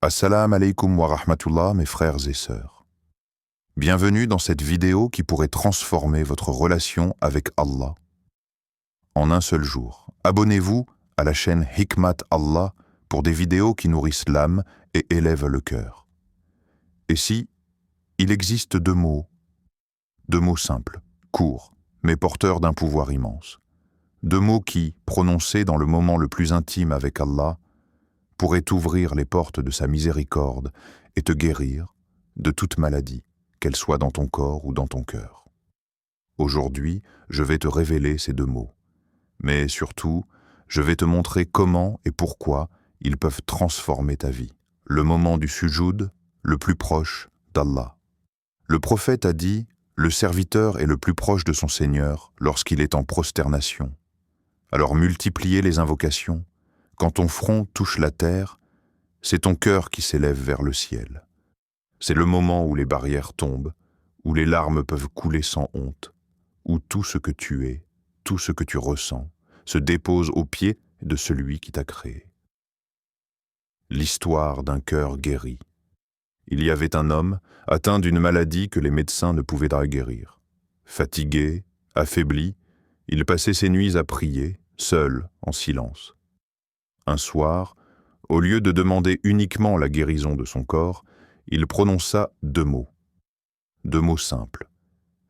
Assalamu alaikum wa rahmatullah, mes frères et sœurs. Bienvenue dans cette vidéo qui pourrait transformer votre relation avec Allah en un seul jour. Abonnez-vous à la chaîne Hikmat Allah pour des vidéos qui nourrissent l'âme et élèvent le cœur. Et si il existe deux mots simples, courts, mais porteurs d'un pouvoir immense. Deux mots qui, prononcés dans le moment le plus intime avec Allah, pourraient ouvrir les portes de sa miséricorde et te guérir de toute maladie, qu'elle soit dans ton corps ou dans ton cœur. Aujourd'hui, je vais te révéler ces deux mots, mais surtout, je vais te montrer comment et pourquoi ils peuvent transformer ta vie. Le moment du sujoud, le plus proche d'Allah. Le prophète a dit « Le serviteur est le plus proche de son Seigneur lorsqu'il est en prosternation. Alors multipliez les invocations. Quand ton front touche la terre, c'est ton cœur qui s'élève vers le ciel. C'est le moment où les barrières tombent, où les larmes peuvent couler sans honte, où tout ce que tu es, tout ce que tu ressens, se dépose aux pieds de celui qui t'a créé. » L'histoire d'un cœur guéri. Il y avait un homme atteint d'une maladie que les médecins ne pouvaient pas guérir. Fatigué, affaibli, il passait ses nuits à prier, seul, en silence. Un soir, au lieu de demander uniquement la guérison de son corps, il prononça deux mots simples,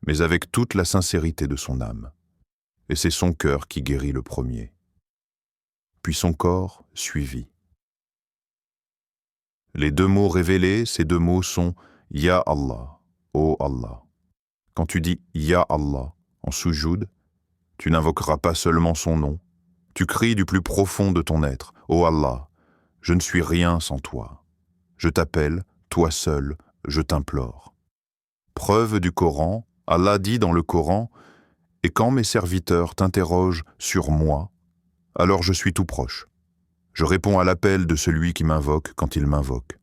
mais avec toute la sincérité de son âme. Et c'est son cœur qui guérit le premier. Puis son corps suivit. Les deux mots révélés, ces deux mots sont « Ya Allah »,« Ô Allah ». Quand tu dis « Ya Allah » en sujoud, tu n'invoqueras pas seulement son nom, tu cries du plus profond de ton être « Ô Allah, je ne suis rien sans toi. Je t'appelle, toi seul, je t'implore. » Preuve du Coran, Allah dit dans le Coran « Et quand mes serviteurs t'interrogent sur moi, alors je suis tout proche. Je réponds à l'appel de celui qui m'invoque quand il m'invoque. »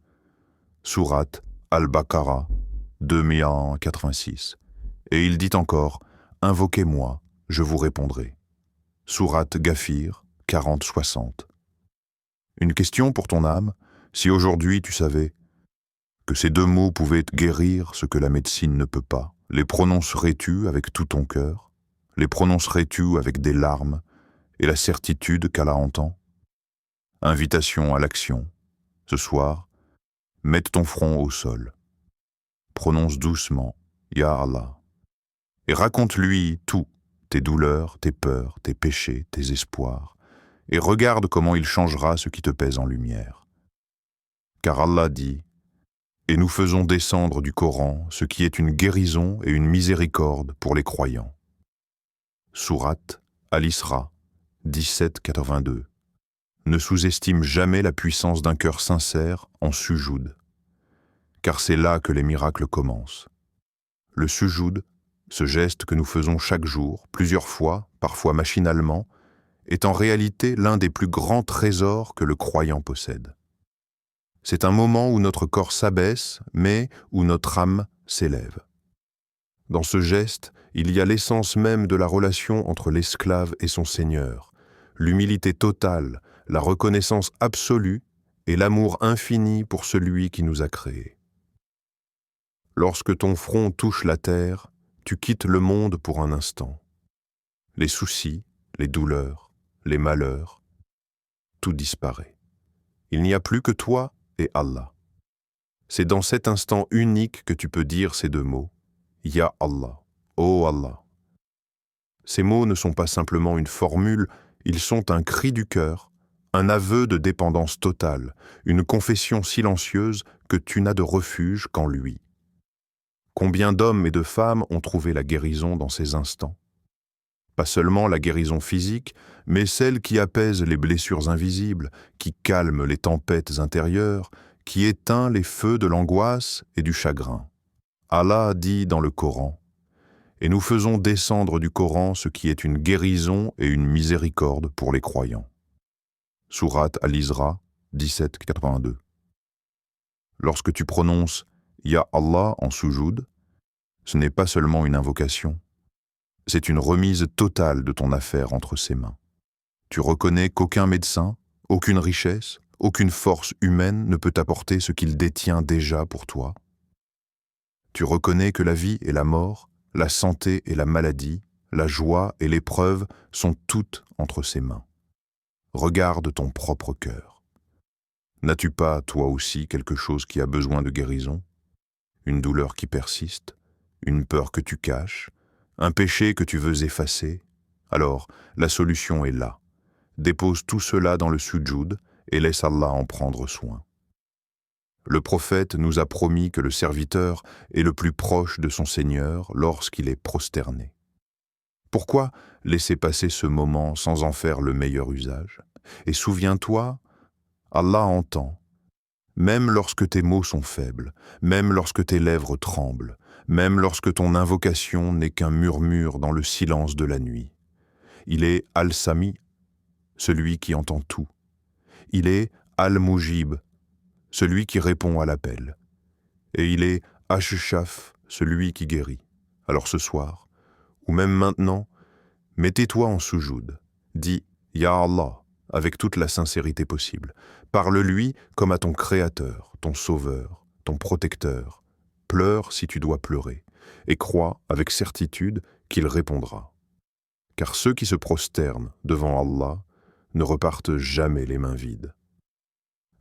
Sourate Al-Baqarah 286. Et il dit encore « Invoquez-moi, je vous répondrai. » Sourate Ghafir 40-60. Une question pour ton âme, si aujourd'hui tu savais que ces deux mots pouvaient guérir ce que la médecine ne peut pas, les prononcerais-tu avec tout ton cœur? Les prononcerais-tu avec des larmes et la certitude qu'Allah entend? Invitation à l'action. Ce soir, mette ton front au sol. Prononce doucement « Ya Allah » et raconte-lui tout, tes douleurs, tes peurs, tes péchés, tes espoirs, et regarde comment il changera ce qui te pèse en lumière. Car Allah dit « Et nous faisons descendre du Coran ce qui est une guérison et une miséricorde pour les croyants. » Sourate Al-Isra 17-82. Ne sous-estime jamais la puissance d'un cœur sincère en sujoud, car c'est là que les miracles commencent. Le sujoud, ce geste que nous faisons chaque jour, plusieurs fois, parfois machinalement, est en réalité l'un des plus grands trésors que le croyant possède. C'est un moment où notre corps s'abaisse, mais où notre âme s'élève. Dans ce geste, il y a l'essence même de la relation entre l'esclave et son Seigneur, l'humilité totale, la reconnaissance absolue et l'amour infini pour celui qui nous a créés. Lorsque ton front touche la terre, tu quittes le monde pour un instant. Les soucis, les douleurs, les malheurs, tout disparaît. Il n'y a plus que toi et Allah. C'est dans cet instant unique que tu peux dire ces deux mots, « Ya Allah, ô Allah ». Ces mots ne sont pas simplement une formule, ils sont un cri du cœur, un aveu de dépendance totale, une confession silencieuse que tu n'as de refuge qu'en lui. Combien d'hommes et de femmes ont trouvé la guérison dans ces instants? Pas seulement la guérison physique, mais celle qui apaise les blessures invisibles, qui calme les tempêtes intérieures, qui éteint les feux de l'angoisse et du chagrin. Allah dit dans le Coran, « Et nous faisons descendre du Coran ce qui est une guérison et une miséricorde pour les croyants. » Sourate Al-Isra 17-82. Lorsque tu prononces « Ya Allah » en sujoud, ce n'est pas seulement une invocation, c'est une remise totale de ton affaire entre ses mains. Tu reconnais qu'aucun médecin, aucune richesse, Aucune force humaine ne peut t'apporter ce qu'il détient déjà pour toi. Tu reconnais que la vie et la mort, la santé et la maladie, la joie et l'épreuve sont toutes entre ses mains. Regarde ton propre cœur. N'as-tu pas, toi aussi, quelque chose qui a besoin de guérison? Une douleur qui persiste? Une peur que tu caches? Un péché que tu veux effacer? Alors, la solution est là. Dépose tout cela dans le sujoud et laisse Allah en prendre soin. Le prophète nous a promis que le serviteur est le plus proche de son Seigneur lorsqu'il est prosterné. Pourquoi laisser passer ce moment sans en faire le meilleur usage? Et souviens-toi, Allah entend, même lorsque tes mots sont faibles, même lorsque tes lèvres tremblent, même lorsque ton invocation n'est qu'un murmure dans le silence de la nuit. Il est Al-Sami, celui qui entend tout. Il est Al-Mujib, celui qui répond à l'appel. Et il est Ash-Shaf, celui qui guérit. Alors ce soir, ou même maintenant, mettez-toi en soujoud. Dis « Ya Allah » avec toute la sincérité possible. Parle-lui comme à ton Créateur, ton Sauveur, ton Protecteur. Pleure si tu dois pleurer, et crois avec certitude qu'il répondra. Car ceux qui se prosternent devant Allah ne repartent jamais les mains vides.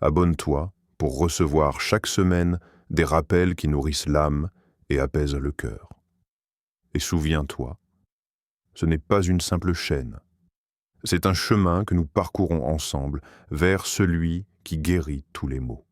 Abonne-toi pour recevoir chaque semaine des rappels qui nourrissent l'âme et apaisent le cœur. Et souviens-toi, ce n'est pas une simple chaîne. C'est un chemin que nous parcourons ensemble vers celui qui guérit tous les maux.